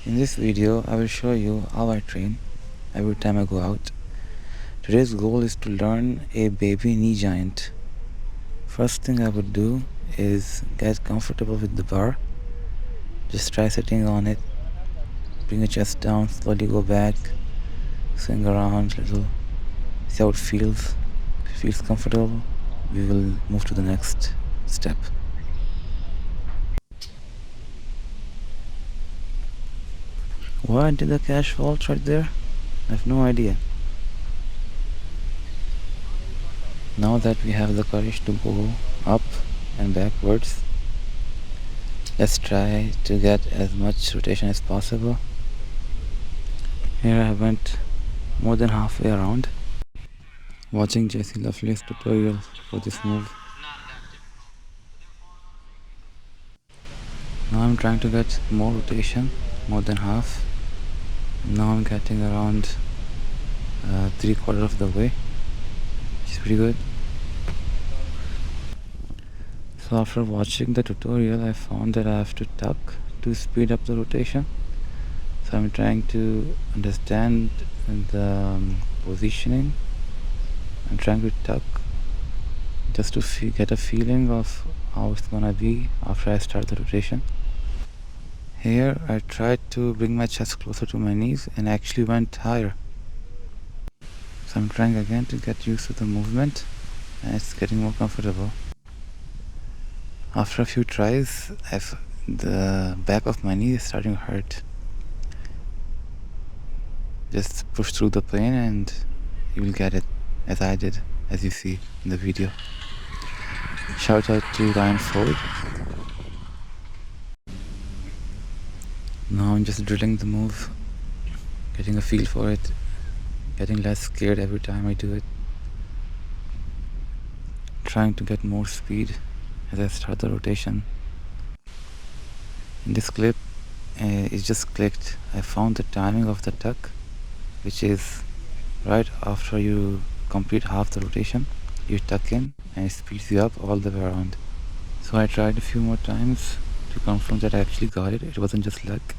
In this video, I will show you how I train every time I go out. Today's goal is to learn a baby knee giant. First thing I would do is get comfortable with the bar. Just try sitting on it, bring your chest down, slowly go back, swing around a little, see how it feels. If it feels comfortable, we will move to the next step. Why did the cash vault right there? I have no idea. Now that we have the courage to go up and backwards, let's try to get as much rotation as possible. Here I went more than halfway around, watching Jesse Lovely's tutorial for this move. Now I'm trying to get more rotation, more than half. Now I'm getting around 3/4 of the way, which is pretty good. So after watching the tutorial, I found that I have to tuck to speed up the rotation. So I'm trying to understand the positioning. I'm trying to tuck just to get a feeling of how it's gonna be after I start the rotation. Here I tried to bring my chest closer to my knees and actually went higher. So I'm trying again to get used to the movement, and it's getting more comfortable. After a few tries, the back of my knee is starting to hurt. Just push through the pain and you will get it, as I did, as you see in the video. Shout out to Ryan Ford. Now I'm just drilling the move, getting a feel for it, getting less scared every time I do it. Trying to get more speed as I start the rotation. In this clip, it just clicked. I found the timing of the tuck, which is right after you complete half the rotation. You tuck in and it speeds you up all the way around. So I tried a few more times to confirm that I actually got it. It wasn't just luck.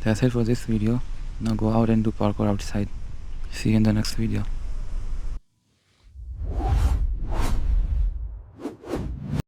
That's it for this video. Now go out and do parkour outside. See you in the next video.